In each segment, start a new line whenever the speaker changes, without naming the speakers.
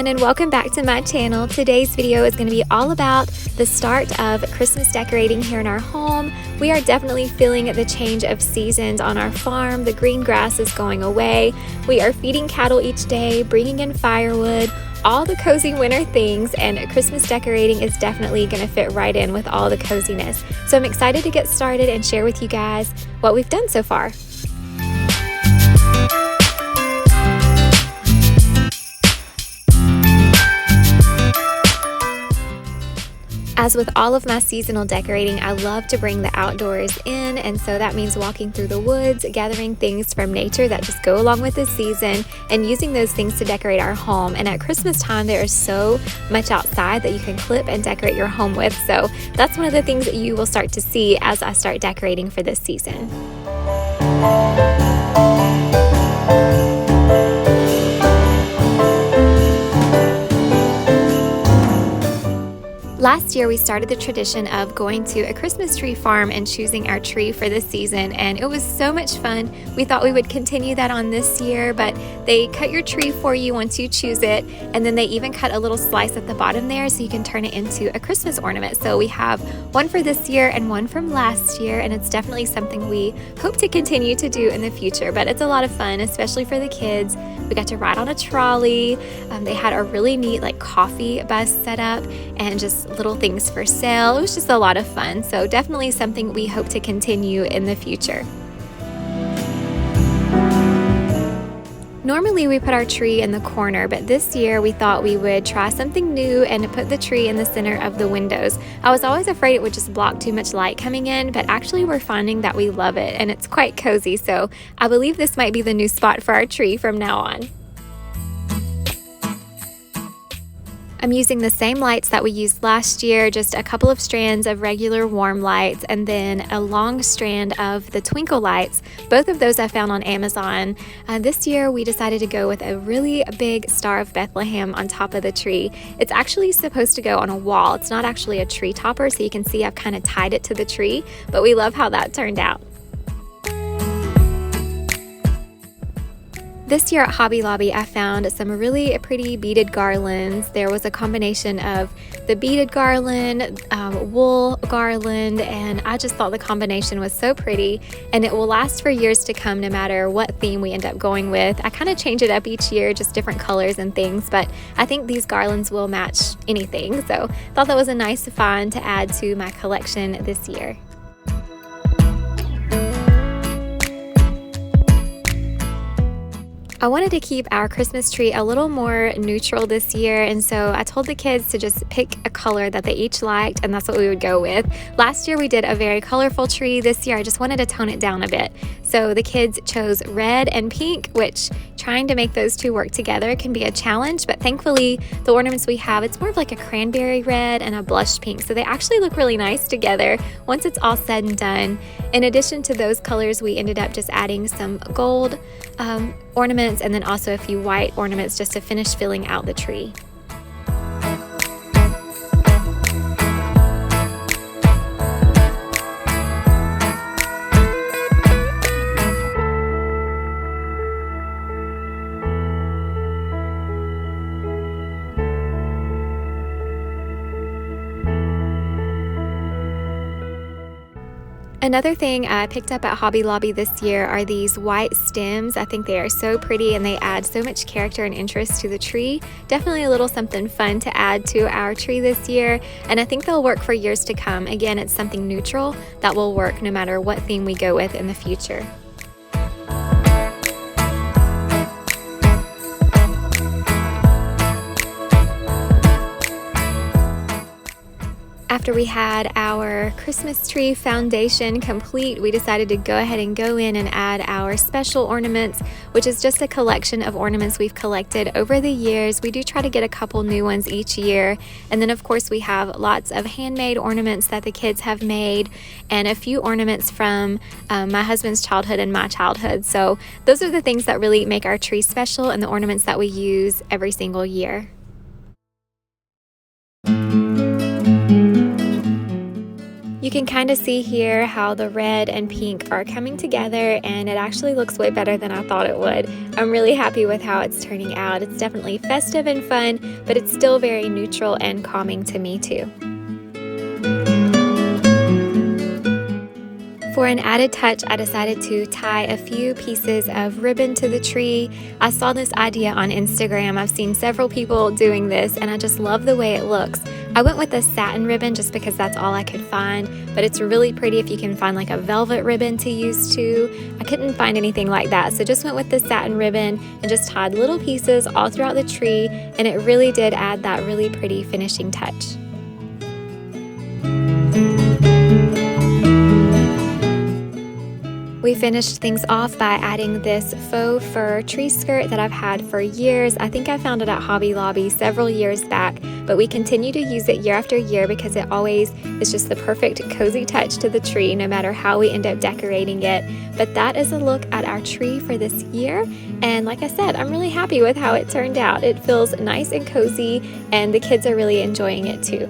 everyone, and welcome back to my channel. Today's video is going to be all about the start of Christmas decorating here in our home. We are definitely feeling the change of seasons on our farm. The green grass is going away. We are feeding cattle each day, bringing in firewood, all the cozy winter things, and Christmas decorating is definitely going to fit right in with all the coziness. So I'm excited to get started and share with you guys what we've done so far. As with all of my seasonal decorating, I love to bring the outdoors in, and so that means walking through the woods, gathering things from nature that just go along with the season, and using those things to decorate our home. And at Christmas time, there is so much outside that you can clip and decorate your home with, so that's one of the things that you will start to see as I start decorating for this season. Last year, we started the tradition of going to a Christmas tree farm and choosing our tree for this season, and it was so much fun. We thought we would continue that on this year, but they cut your tree for you once you choose it, and then they even cut a little slice at the bottom there so you can turn it into a Christmas ornament. So we have one for this year and one from last year, and it's definitely something we hope to continue to do in the future, but it's a lot of fun, especially for the kids. We got to ride on a trolley. They had a really neat coffee bus set up and just little things for sale. It was just a lot of fun, so definitely something we hope to continue in the future. Normally we put our tree in the corner, but this year we thought we would try something new and put the tree in the center of the windows. I was always afraid it would just block too much light coming in, but actually we're finding that we love it and it's quite cozy, so I believe this might be the new spot for our tree from now on. I'm using the same lights that we used last year, just a couple of strands of regular warm lights and then a long strand of the twinkle lights. Both of those I found on Amazon. This year we decided to go with a really big Star of Bethlehem on top of the tree. It's actually supposed to go on a wall. It's not actually a tree topper, so you can see I've kind of tied it to the tree, but we love how that turned out. This year at Hobby Lobby, I found some really pretty beaded garlands. There was a combination of the beaded garland, wool garland, and I just thought the combination was so pretty, and it will last for years to come no matter what theme we end up going with. I kind of change it up each year, just different colors and things, but I think these garlands will match anything, so thought that was a nice find to add to my collection this year. I wanted to keep our Christmas tree a little more neutral this year, and so I told the kids to just pick a color that they each liked, and that's what we would go with. Last year we did a very colorful tree. This year I just wanted to tone it down a bit. So the kids chose red and pink, which trying to make those two work together can be a challenge, but thankfully the ornaments we have, it's more of like a cranberry red and a blush pink, so they actually look really nice together once it's all said and done. In addition to those colors, we ended up just adding some gold ornaments and then also a few white ornaments just to finish filling out the tree. Another thing I picked up at Hobby Lobby this year are these white stems. I think they are so pretty and they add so much character and interest to the tree. Definitely a little something fun to add to our tree this year, and I think they'll work for years to come. Again, it's something neutral that will work no matter what theme we go with in the future. After we had our Christmas tree foundation complete, we decided to go ahead and go in and add our special ornaments, which is just a collection of ornaments we've collected over the years. We do try to get a couple new ones each year. And then of course we have lots of handmade ornaments that the kids have made and a few ornaments from my husband's childhood and my childhood. So those are the things that really make our tree special and the ornaments that we use every single year. You You can kind of see here how the red and pink are coming together, and it actually looks way better than I thought it would. I'm really happy with how it's turning out. It's definitely festive and fun, but it's still very neutral and calming to me too. For an added touch, I decided to tie a few pieces of ribbon to the tree. I saw this idea on Instagram. I've seen several people doing this, and I just love the way it looks. I went with a satin ribbon just because that's all I could find, but it's really pretty if you can find like a velvet ribbon to use too. I couldn't find anything like that, so just went with the satin ribbon and just tied little pieces all throughout the tree, and it really did add that really pretty finishing touch. We finished things off by adding this faux fur tree skirt that I've had for years. I think I found it at Hobby Lobby several years back, but we continue to use it year after year because it always is just the perfect cozy touch to the tree no matter how we end up decorating it. But that is a look at our tree for this year, and like I said, I'm really happy with how it turned out. It feels nice and cozy, and the kids are really enjoying it too.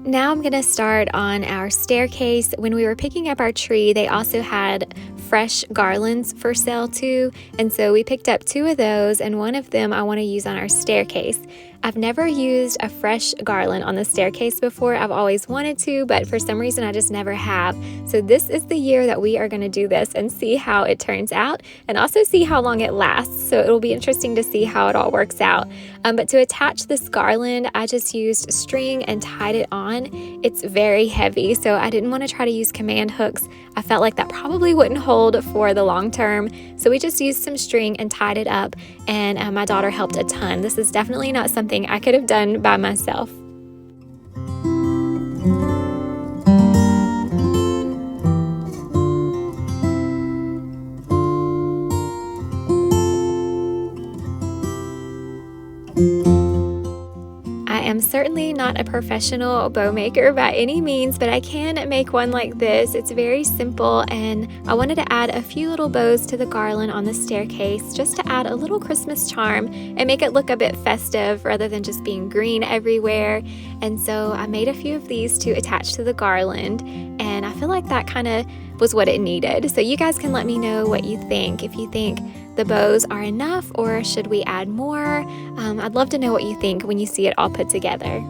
Now I'm going to start on our staircase. When we were picking up our tree, they also had fresh garlands for sale too, and so we picked up 2 of those, and one of them I want to use on our staircase. I've never used a fresh garland on the staircase before. I've always wanted to, but for some reason I just never have. So this is the year that we are going to do this and see how it turns out, and also see how long it lasts. So it'll be interesting to see how it all works out. But to attach this garland, I just used string and tied it on. It's very heavy, so I didn't want to try to use command hooks. I felt like that probably wouldn't hold for the long term. So we just used some string and tied it up, and my daughter helped a ton. This is definitely not something I could have done by myself. I am certainly not a professional bow maker by any means, but I can make one like this. It's very simple, and I wanted to add a few little bows to the garland on the staircase just to add a little Christmas charm and make it look a bit festive rather than just being green everywhere. And so I made a few of these to attach to the garland, and I feel like that kind of was what it needed. So you guys can let me know what you think. If you think the bows are enough or should we add more? I'd love to know what you think when you see it all put together.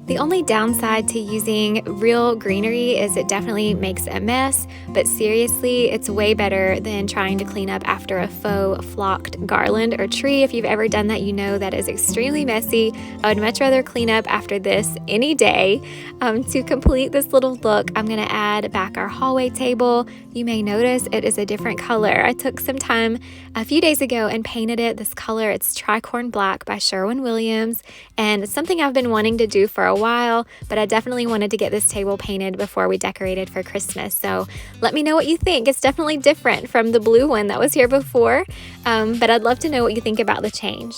The only downside to using real greenery is it definitely makes a mess, but seriously, it's way better than trying to clean up after a faux flocked garland or tree. If you've ever done that, you know that is extremely messy. I would much rather clean up after this any day. To complete this little look, I'm going to add back our hallway table. You may notice it is a different color. I took some time a few days ago and painted it this color. It's Tricorn Black by Sherwin-Williams, and it's something I've been wanting to do for a while, but I definitely wanted to get this table painted before we decorated for Christmas. So let me know what you think. It's definitely different from the blue one that was here before, but I'd love to know what you think about the change.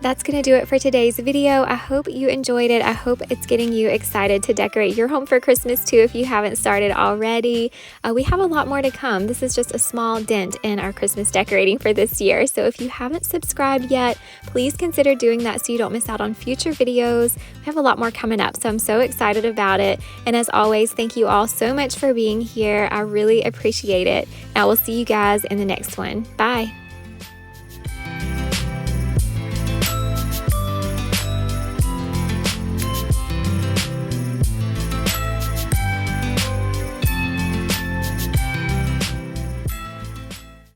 that's going to do it for today's video. I hope you enjoyed it. I hope it's getting you excited to decorate your home for Christmas too if you haven't started already. We have a lot more to come. This is just a small dent in our Christmas decorating for this year. So if you haven't subscribed yet, please consider doing that so you don't miss out on future videos. We have a lot more coming up, so I'm so excited about it. And as always, thank you all so much for being here. I really appreciate it. I will see you guys in the next one. Bye.